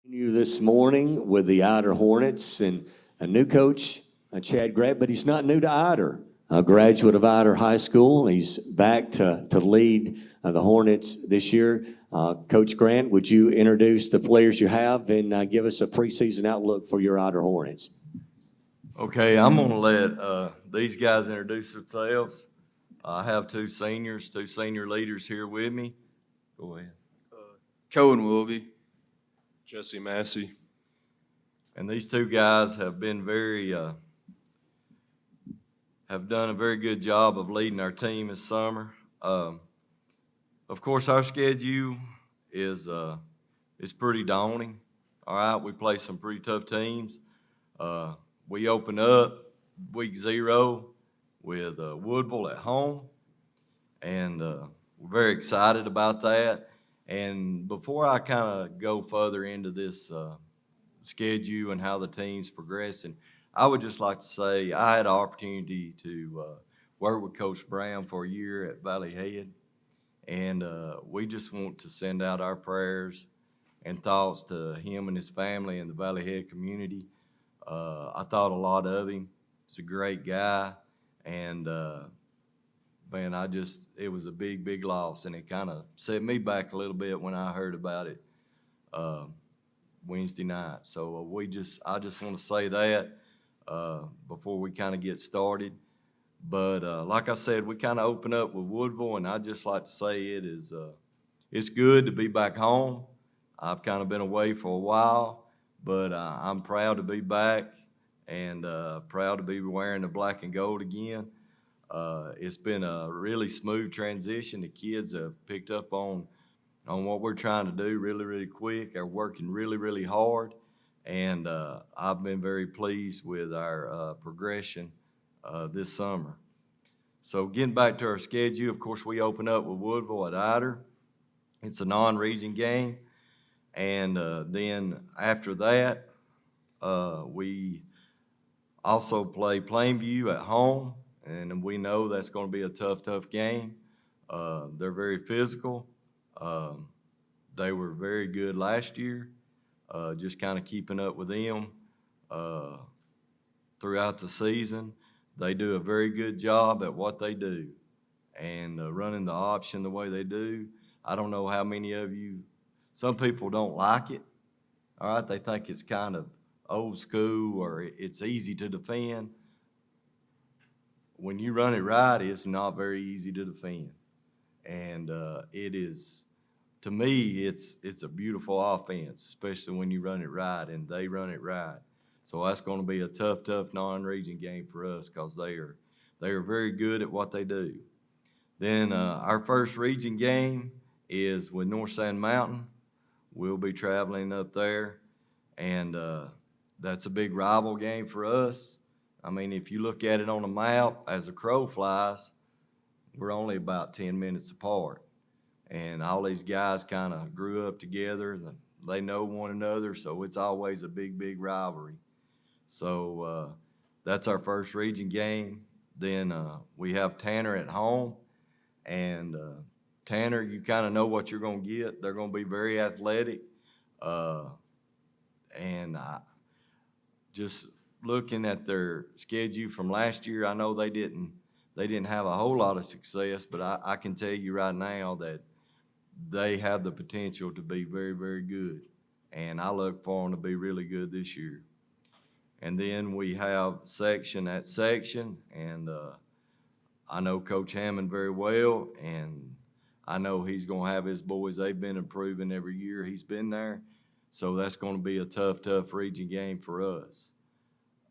You this morning with the Ider Hornets and a new coach, Chad Grant, but he's not new to Ider. A graduate of Ider High School. He's back to lead the Hornets this year. Coach Grant, would you introduce the players you have and give us a preseason outlook for your Ider Hornets? Okay, I'm going to let these guys introduce themselves. I have two senior leaders here with me. Go ahead. Cohen Willoughby. Jesse Massey. And these two guys have been have done a very good job of leading our team this summer. Of course, our schedule is pretty daunting. All right, we play some pretty tough teams. We open up week 0 with Woodville at home, and we're very excited about that. And before I kind of go further into this schedule and how the team's progressing, I would just like to say I had an opportunity to work with Coach Brown for a year at Valley Head, and we just want to send out our prayers and thoughts to him and his family and the Valley Head community. I thought a lot of him. He's a great guy, and man, it was a big loss, and it kind of set me back a little bit when I heard about it Wednesday night. So I just want to say that before we kind of get started. But like I said, we kind of open up with Woodville, and I'd just like to say it's good to be back home. I've kind of been away for a while, but I'm proud to be back and proud to be wearing the black and gold again. It's been a really smooth transition. The kids have picked up on what we're trying to do really quick. They're working really hard, and I've been very pleased with our progression this summer. So getting back to our schedule, of course, we open up with Woodville at Ider. It's a non-region game, and then after that, we also play Plainview at home. And we know that's going to be a tough game. They're very physical. They were very good last year, just kind of keeping up with them throughout the season. They do a very good job at what they do and running the option the way they do. I don't know how many of you, some people don't like it. All right, they think it's kind of old school or it's easy to defend. When you run it right, it's not very easy to defend. And it is, to me, it's a beautiful offense, especially when you run it right and they run it right. So that's going to be a tough non-region game for us because they are very good at what they do. Then our first region game is with North Sand Mountain. We'll be traveling up there, and that's a big rival game for us. I mean, if you look at it on a map, as a crow flies, we're only about 10 minutes apart. And all these guys kind of grew up together. They know one another, so it's always a big rivalry. So that's our first region game. Then we have Tanner at home. And Tanner, you kind of know what you're going to get. They're going to be very athletic. And just looking at their schedule from last year, I know they didn't have a whole lot of success, but I can tell you right now that they have the potential to be very good, and I look for them to be really good this year. And then we have section at section, and I know Coach Hammond very well, and I know he's going to have his boys. They've been improving every year he's been there, so that's going to be a tough region game for us.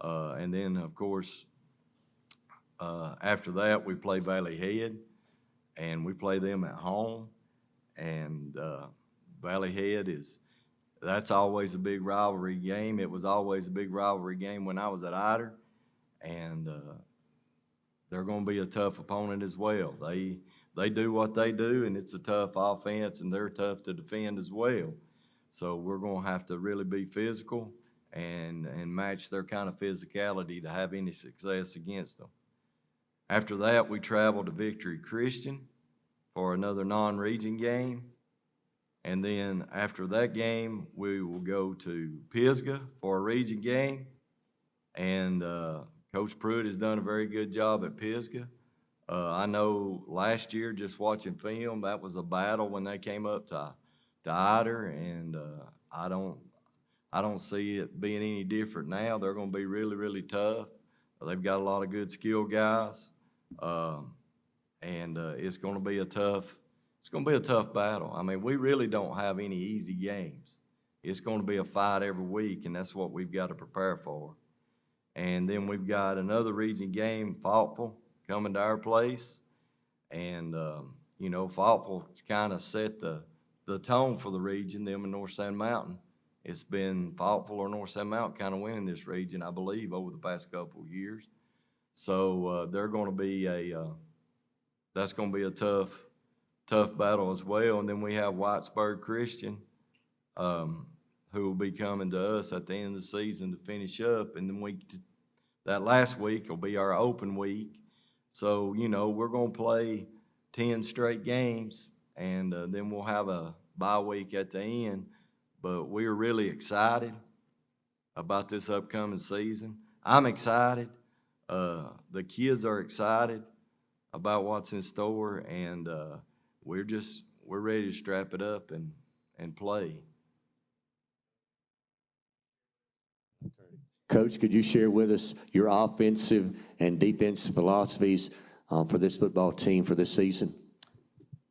And then, of course, after that, we play Valley Head, and we play them at home. And Valley Head that's always a big rivalry game. It was always a big rivalry game when I was at Ider, and they're going to be a tough opponent as well. They do what they do, and it's a tough offense, and they're tough to defend as well. So we're going to have to really be physical and match their kind of physicality to have any success against them. After that, we travel to Victory Christian for another non-region game. And then after that game, we will go to Pisgah for a region game. And Coach Pruitt has done a very good job at Pisgah. I know last year, just watching film, that was a battle when they came up to Ider, and I don't see it being any different now. They're going to be really, really tough. They've got a lot of good skill guys, and it's going to be a tough battle. I mean, we really don't have any easy games. It's going to be a fight every week, and that's what we've got to prepare for. And then we've got another region game, Faulkville, coming to our place. And, Faulkville's kind of set the tone for the region, them and North Sand Mountain. It's been Faulkville or North Sand Mountain kind of winning this region, I believe, over the past couple of years. So they're going to be that's going to be a tough battle as well. And then we have Whitesburg Christian, who will be coming to us at the end of the season to finish up. And then that last week will be our open week. So, we're going to play 10 straight games, and then we'll have a bye week at the end. But we're really excited about this upcoming season. I'm excited. The kids are excited about what's in store, and we're ready to strap it up and play. Coach, could you share with us your offensive and defensive philosophies for this football team for this season?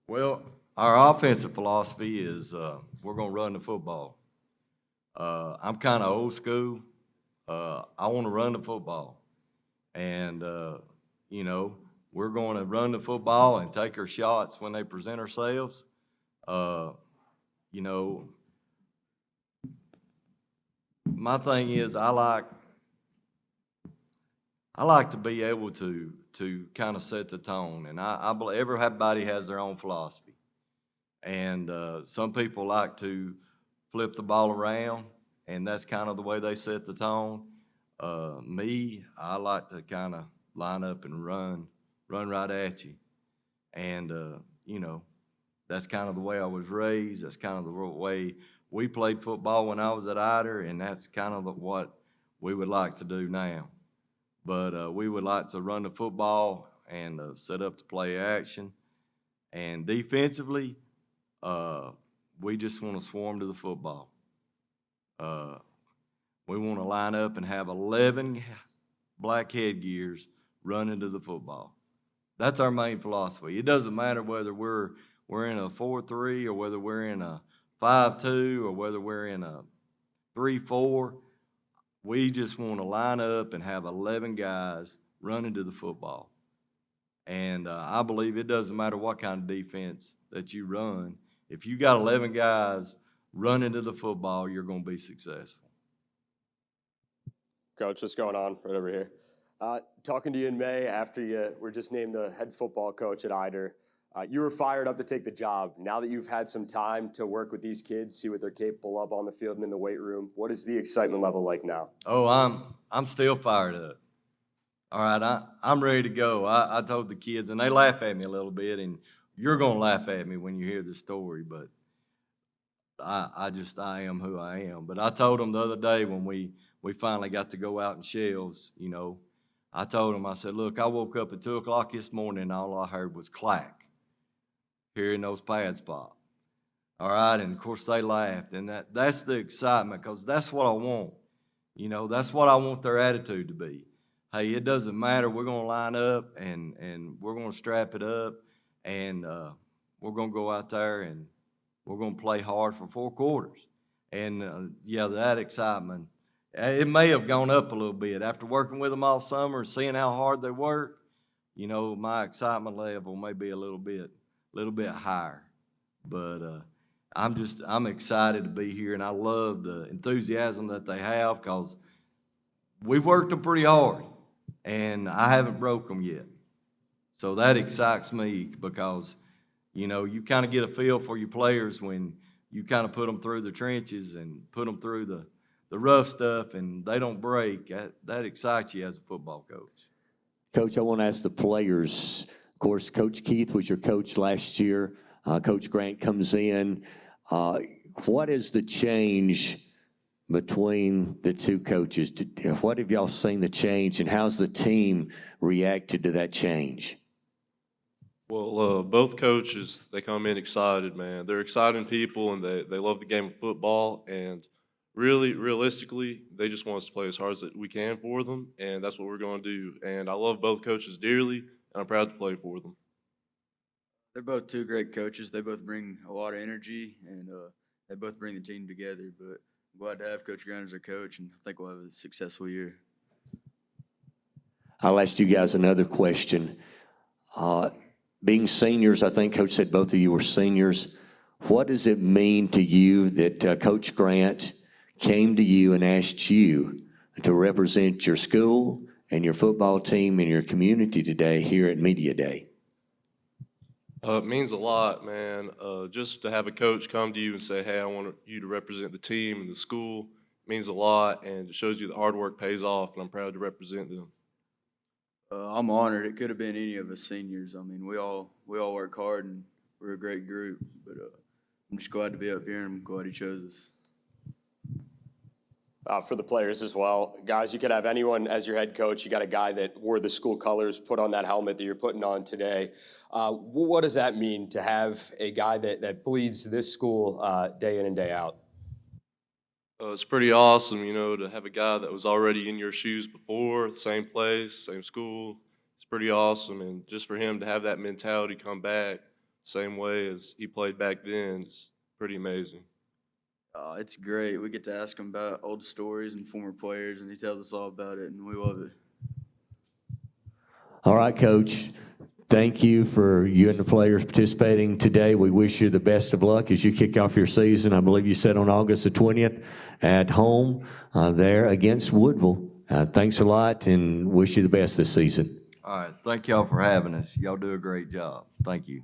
Well, our offensive philosophy is we're going to run the football. I'm kind of old school. I want to run the football. And, we're going to run the football and take our shots when they present ourselves. My thing is I like to be able to kind of set the tone, and I believe everybody has their own philosophy. And some people like to flip the ball around, and that's kind of the way they set the tone. Me, I like to kind of line up and run right at you. And, that's kind of the way I was raised. That's kind of the way we played football when I was at Ider, and that's kind of what we would like to do now. But we would like to run the football and set up the play action. And defensively, we just want to swarm to the football. We want to line up and have 11 black headgears running to the football. That's our main philosophy. It doesn't matter whether we're in a 4-3 or whether we're in a 5-2 or whether we're in a 3-4. We just want to line up and have 11 guys running to the football. And I believe it doesn't matter what kind of defense that you run. If you got 11 guys running to the football, you're going to be successful. Coach, what's going on right over here? Talking to you in May after you were just named the head football coach at Ider. You were fired up to take the job. Now that you've had some time to work with these kids, see what they're capable of on the field and in the weight room, what is the excitement level like now? Oh, I'm still fired up. All right, I'm ready to go. I told the kids, and they laugh at me a little bit, and you're going to laugh at me when you hear the story, but I am who I am. But I told them the other day when we finally got to go out in shelves, I told them, I said, look, I woke up at 2 o'clock this morning, and all I heard was clack, hearing those pads pop. All right, and of course they laughed, and that's the excitement, because that's what I want. That's what I want their attitude to be. Hey, it doesn't matter. We're going to line up, and we're going to strap it up, and we're going to go out there, and we're going to play hard for 4 quarters. And, that excitement, it may have gone up a little bit. After working with them all summer and seeing how hard they work, my excitement level may be a little bit higher. But I'm excited to be here, and I love the enthusiasm that they have, because we've worked them pretty hard, and I haven't broke them yet. So that excites me, because, you kind of get a feel for your players when you kind of put them through the trenches and put them through the rough stuff, and they don't break. That excites you as a football coach. Coach, I want to ask the players. Of course, Coach Keith was your coach last year. Coach Grant comes in. What is the change between the two coaches? What have y'all seen the change, and how's the team reacted to that change? Well, both coaches, they come in excited, man. They're exciting people, and they love the game of football. And really, realistically, they just want us to play as hard as we can for them, and that's what we're going to do. And I love both coaches dearly, and I'm proud to play for them. They're both two great coaches. They both bring a lot of energy, and they both bring the team together. But I'm glad to have Coach Grant as our coach, and I think we'll have a successful year. I'll ask you guys another question. Being seniors, I think Coach said both of you were seniors. What does it mean to you that Coach Grant came to you and asked you to represent your school and your football team and your community today here at Media Day? It means a lot, man. Just to have a coach come to you and say, hey, I want you to represent the team and the school means a lot, and it shows you the hard work pays off, and I'm proud to represent them. I'm honored. It could have been any of us seniors. I mean, we all work hard, and we're a great group. But I'm just glad to be up here, and I'm glad he chose us. For the players as well. Guys, you could have anyone as your head coach. You got a guy that wore the school colors, put on that helmet that you're putting on today. What does that mean to have a guy that bleeds this school day in and day out? It's pretty awesome, to have a guy that was already in your shoes before, same place, same school. It's pretty awesome, and just for him to have that mentality come back same way as he played back then is pretty amazing. It's great. We get to ask him about old stories and former players, and he tells us all about it, and we love it. All right, Coach. Thank you for you and the players participating today. We wish you the best of luck as you kick off your season. I believe you said on August the 20th at home there against Woodville. Thanks a lot, and wish you the best this season. All right, thank y'all for having us. Y'all do a great job. Thank you.